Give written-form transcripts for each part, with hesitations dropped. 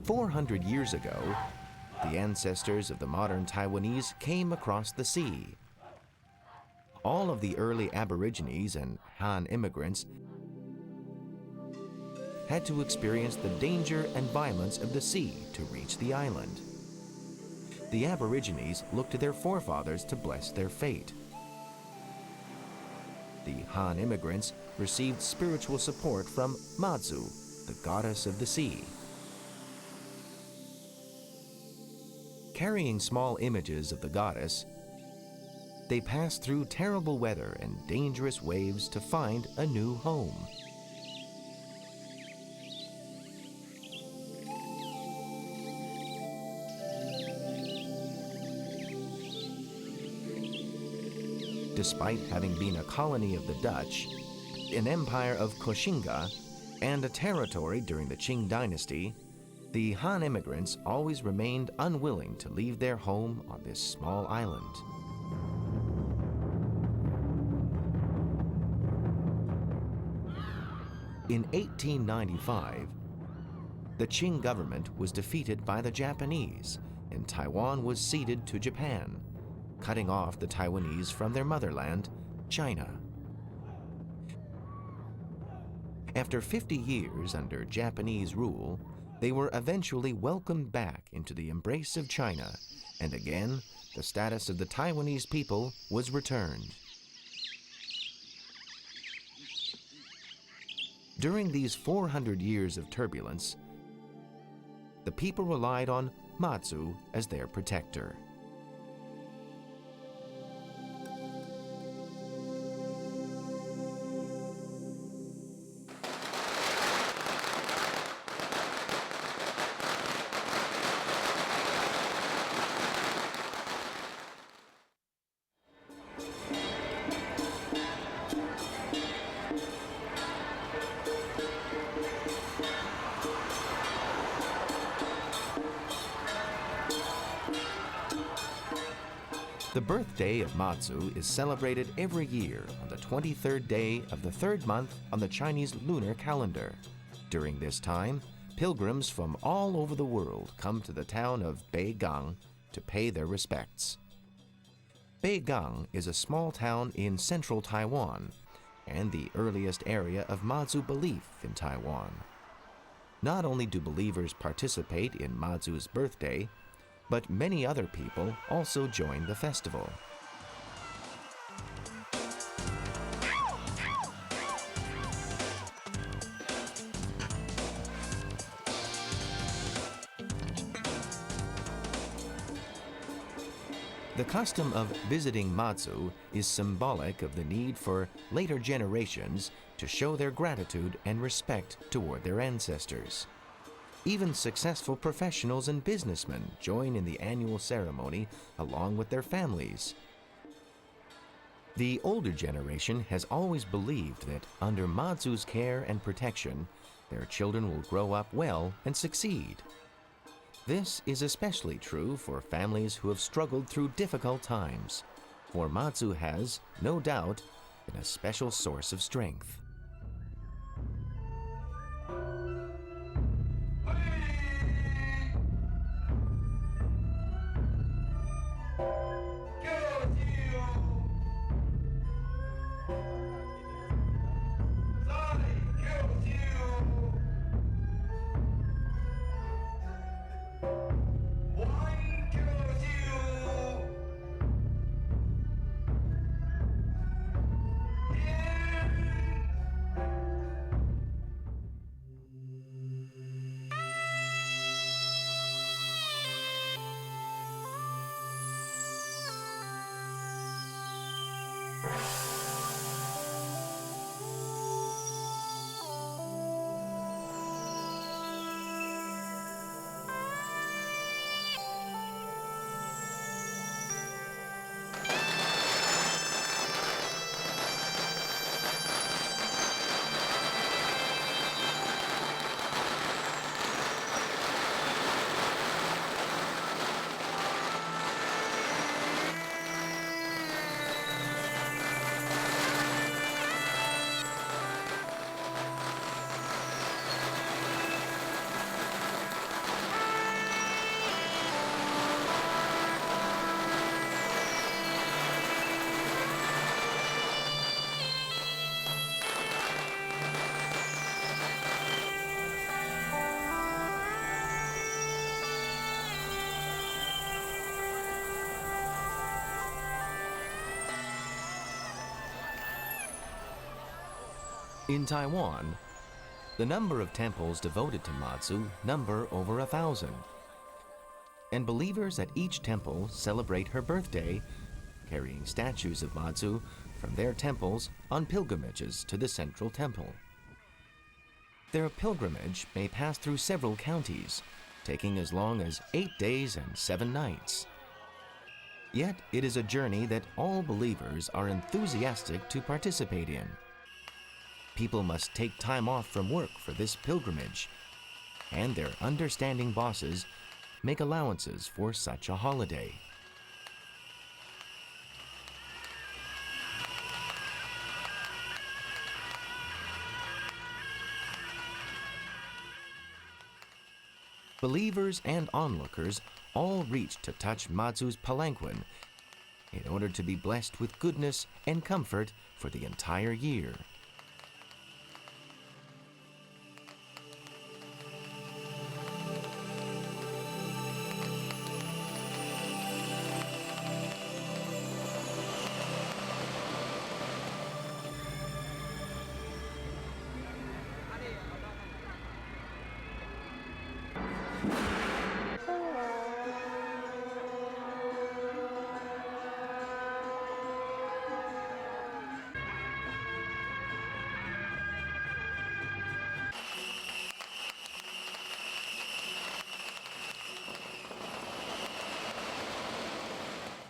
400 years ago, the ancestors of the modern Taiwanese came across the sea. All of the early Aborigines and Han immigrants had to experience the danger and violence of the sea to reach the island. The Aborigines looked to their forefathers to bless their fate. The Han immigrants received spiritual support from Mazu, the goddess of the sea. Carrying small images of the goddess, they passed through terrible weather and dangerous waves to find a new home. Despite having been a colony of the Dutch, an empire of Koshinga, and a territory during the Qing dynasty, the Han immigrants always remained unwilling to leave their home on this small island. In 1895, the Qing government was defeated by the Japanese, and Taiwan was ceded to Japan, cutting off the Taiwanese from their motherland, China. After 50 years under Japanese rule, they were eventually welcomed back into the embrace of China, and again, the status of the Taiwanese people was returned. During these 400 years of turbulence, the people relied on Matsu as their protector. The birthday of Matsu is celebrated every year on the 23rd day of the third month on the Chinese lunar calendar. During this time, pilgrims from all over the world come to the town of Beigang to pay their respects. Beigang is a small town in central Taiwan and the earliest area of Mazu belief in Taiwan. Not only do believers participate in Mazu's birthday, but many other people also join the festival. The custom of visiting Matsu is symbolic of the need for later generations to show their gratitude and respect toward their ancestors. Even successful professionals and businessmen join in the annual ceremony along with their families. The older generation has always believed that under Mazu's care and protection, their children will grow up well and succeed. This is especially true for families who have struggled through difficult times, for Matsu has, no doubt, been a special source of strength. In Taiwan, the number of temples devoted to Matsu number over 1,000. And believers at each temple celebrate her birthday, carrying statues of Matsu from their temples on pilgrimages to the central temple. Their pilgrimage may pass through several counties, taking as long as 8 days and 7 nights. Yet it is a journey that all believers are enthusiastic to participate in. People must take time off from work for this pilgrimage, and their understanding bosses make allowances for such a holiday. Believers and onlookers all reach to touch Mazu's palanquin in order to be blessed with goodness and comfort for the entire year.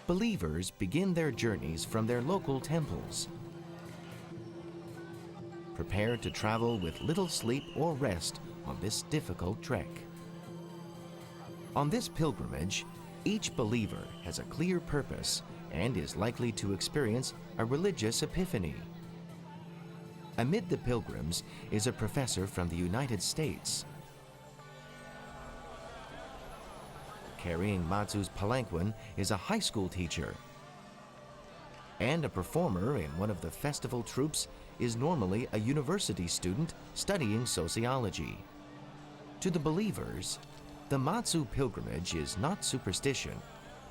Believers begin their journeys from their local temples, prepared to travel with little sleep or rest on this difficult trek. On this pilgrimage, each believer has a clear purpose and is likely to experience a religious epiphany. Amid the pilgrims is a professor from the United States. Carrying Matsu's palanquin is a high school teacher. And a performer in one of the festival troupes is normally a university student studying sociology. To the believers, the Matsu pilgrimage is not superstition,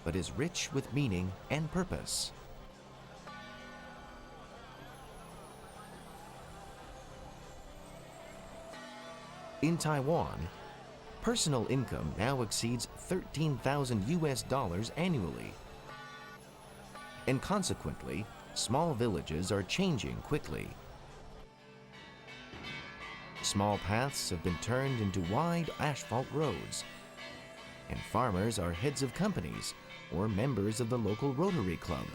but is rich with meaning and purpose. In Taiwan, personal income now exceeds $13,000 annually. And consequently, small villages are changing quickly. Small paths have been turned into wide asphalt roads, and farmers are heads of companies or members of the local Rotary Club.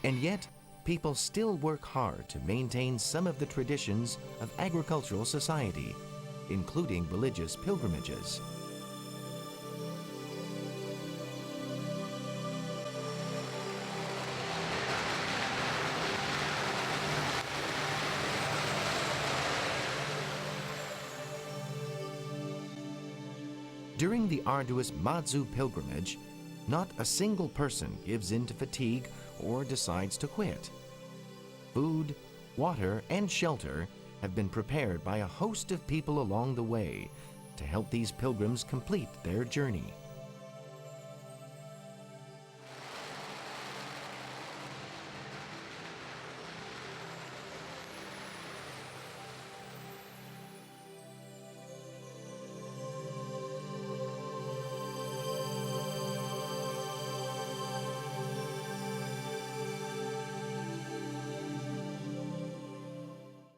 And yet, people still work hard to maintain some of the traditions of agricultural society, including religious pilgrimages. During the arduous Mazu pilgrimage, not a single person gives in to fatigue or decides to quit. Food, water, and shelter have been prepared by a host of people along the way to help these pilgrims complete their journey.